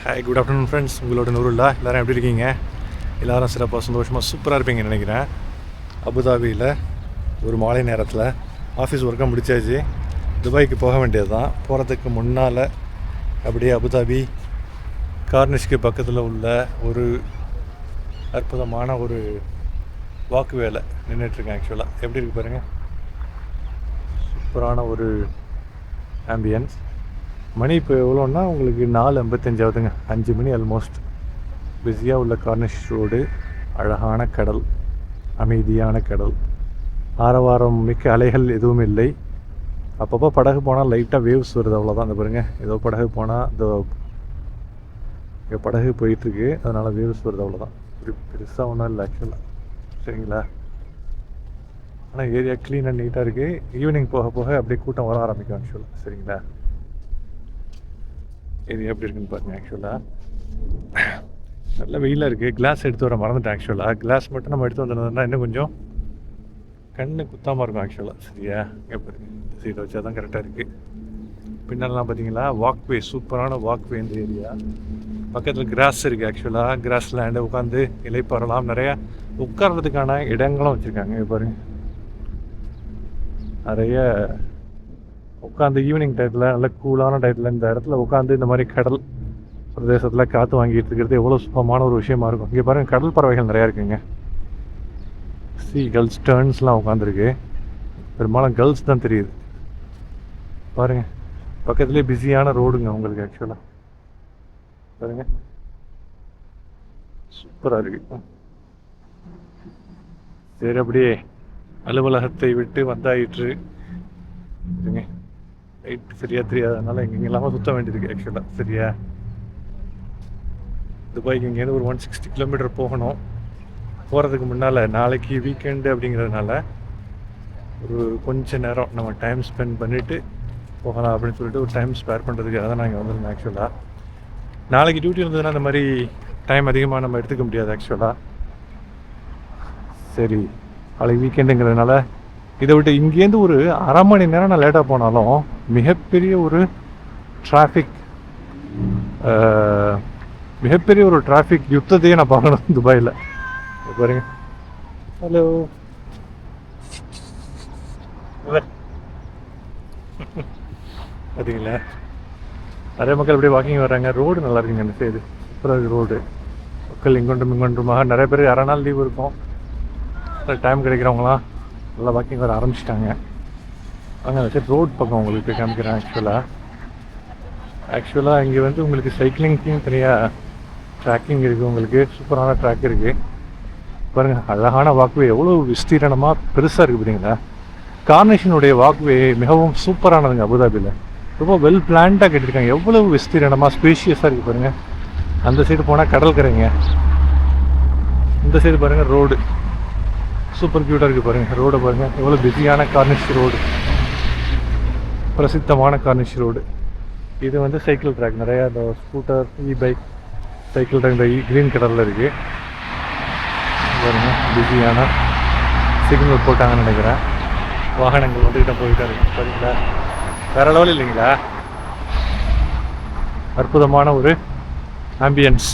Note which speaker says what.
Speaker 1: Hi, good afternoon friends. உங்களோட நூறுல்லா எல்லோரும் எப்படி இருக்கீங்க? எல்லோரும் சிறப்பாக சந்தோஷமாக சூப்பராக இருப்பீங்கன்னு நினைக்கிறேன். அபுதாபியில் ஒரு மாலை நேரத்தில் ஆஃபீஸ் ஒர்க்காக முடிச்சாச்சு. துபாய்க்கு போக வேண்டியது தான். போகிறதுக்கு முன்னால் அப்படியே அபுதாபி கார்னிஷ்க்கு பக்கத்தில் உள்ள ஒரு அற்புதமான ஒரு வாக்கு வேலை நின்றுட்டுருக்கேன். ஆக்சுவலாக எப்படி இருக்கு பாருங்கள், சூப்பரான ஒரு ஆம்பியன்ஸ். மணி இப்போ எவ்வளோன்னா உங்களுக்கு 4:55 ஆகுதுங்க. 5 மணி ஆல்மோஸ்ட். பிஸியாக உள்ள கார்னிஷ் ரோடு, அழகான கடல், அமைதியான கடல், ஆரவாரம் மிக்க அலைகள் எதுவும் இல்லை. அப்பப்போ படகு போனால் லைட்டாக வேவ்ஸ் வருது, அவ்வளோதான். அந்த பாருங்கள், ஏதோ படகு போனால் இந்த இங்கே படகு போயிட்டுருக்கு, அதனால் வேவ்ஸ் வருது, அவ்வளோதான். பெருசாக ஒன்றும் இல்லை ஆக்சுவலாக. சரிங்களா? ஆனால் ஏரியா க்ளீன் அண்ட் நீட்டாக இருக்குது. ஈவினிங் போக போக அப்படியே கூட்டம் வர ஆரம்பிக்கும் ஆக்சுவலாக. சரிங்களா? ஏரியா எப்படி இருக்குன்னு பாருங்கள். ஆக்சுவலாக நல்ல வெயிலாக இருக்குது. கிளாஸ் எடுத்து வர மறந்துட்டேன். ஆக்சுவலாக கிளாஸ் மட்டும் நம்ம எடுத்து வந்திருந்தோம்னா இன்னும் கொஞ்சம் கண்ணு குத்தாமல் இருக்கும் ஆக்சுவலாக. சரியா? இங்கே பாருங்க, இந்த சைடை வச்சா தான் கரெக்டாக இருக்குது. பின்னாலலாம் பார்த்தீங்களா வாக்வே, சூப்பரான வாக்வே. இந்த ஏரியா பக்கத்தில் கிராஸ் இருக்குது. ஆக்சுவலாக கிராஸ் லேண்டு, உட்காந்து இலைப்பாறலாம். நிறையா உட்கார்றதுக்கான இடங்களும் வச்சுருக்காங்க. இங்கே பாருங்கள், நிறைய உட்காந்து ஈவினிங் டயத்தில், நல்ல கூலான டயத்தில் இந்த இடத்துல உட்காந்து இந்த மாதிரி கடல் பிரதேசத்தில் காற்று வாங்கிட்டு இருக்கிறது எவ்வளோ சுகமான ஒரு விஷயமா இருக்கும். இங்கே பாருங்கள், கடல் பறவைகள் நிறையா இருக்குங்க. கேர்ள்ஸ் டர்ன்ஸ்லாம் உட்காந்துருக்கு. பெரும்பாலும் கேர்ள்ஸ் தான் தெரியுது. பாருங்கள், பக்கத்துலேயே பிஸியான ரோடுங்க உங்களுக்கு. ஆக்சுவலாக பாருங்கள், சூப்பராக இருக்குது. சரி, அப்படியே அலுவலகத்தை விட்டு வந்தாயிற்று. சரிங்க, ரைட் சரியாக தெரியாதனால எங்கெங்க இல்லாமல் சுற்ற வேண்டியதுக்கு ஆக்சுவலாக. சரியா? துபாய்க்கு இங்கேருந்து ஒரு 160 கிலோமீட்டர் போகணும். போகிறதுக்கு முன்னால் நாளைக்கு வீக்கெண்டு அப்படிங்கிறதுனால ஒரு கொஞ்ச நேரம் நம்ம டைம் ஸ்பெண்ட் பண்ணிவிட்டு போகலாம் அப்படின்னு சொல்லிட்டு ஒரு டைம் ஸ்பேர் பண்ணுறதுக்காக தான் நாங்கள் வந்திருந்தோம். ஆக்சுவலாக நாளைக்கு டியூட்டி இருந்ததுன்னா அந்த மாதிரி டைம் அதிகமாக நம்ம எடுத்துக்க முடியாது ஆக்சுவலாக. சரி, நாளைக்கு வீக்கெண்டுங்கிறதுனால இதை விட்டு இங்கேருந்து ஒரு அரை மணி நேரம் நான் லேட்டாக போனாலும் மிகப்பெரிய ஒரு டிராஃபிக் யுத்தத்தையே நான் பார்க்கணும் துபாயில். பாருங்க. ஹலோ, பார்த்தீங்களா? நிறைய மக்கள் அப்படியே வாக்கிங் வர்றாங்க. ரோடு நல்லா இருக்குங்க இந்த சைடு, சூப்பராக இருக்குது ரோடு. மக்கள் இங்கொன்றும் இங்கொன்றுமாக நிறைய பேர் அரை நாள் லீவ் இருக்கும், டைம் கிடைக்கிறவங்களாம் நல்லா வாக்கிங் வர ஆரம்பிச்சிட்டாங்க. அங்கே அந்த சைட் ரோட் பக்கம் உங்களுக்கு போய் காமிக்கிறேன். ஆக்சுவலாக இங்கே வந்து உங்களுக்கு சைக்கிளிங்க்கும் தனியாக ட்ராக்கிங் இருக்குது. உங்களுக்கு சூப்பரான ட்ராக் இருக்குது. பாருங்கள், அழகான வாக்வே எவ்வளோ விஸ்தீரணமாக பெருசாக இருக்குது பார்த்தீங்களா? கார்னிஷனுடைய வாக்வே மிகவும் சூப்பரானதுங்க. அபுதாபியில் ரொம்ப வெல் பிளான்டாக கட்டியிருக்காங்க. எவ்வளோ விஸ்தீரணமாக ஸ்பேஷியஸாக இருக்குது பாருங்கள். அந்த சைடு போனால் கடற்கரைங்க, இந்த சைடு பாருங்கள் ரோடு சூப்பர் க்யூட்டாக இருக்குது பாருங்கள். ரோடை பாருங்கள், எவ்வளோ பிஸியான கார்னிஷ் ரோடு, பிரசித்தமான கார்னிஷ் ரோடு. இது வந்து சைக்கிள் ட்ராக். நிறையா இந்த ஸ்கூட்டர், பைக், சைக்கிள் ட்ராக் இந்த க்ரீன் கலரில் இருக்குது பாருங்கள். பிஸியான சிக்னல் போட்டாங்கன்னு நினைக்கிறேன். வாகனங்கள் வந்துக்கிட்ட போயிட்டே இருக்கு பாருங்களா. வேறு லெவல் இல்லைங்களா? அற்புதமான ஒரு ஆம்பியன்ஸ்.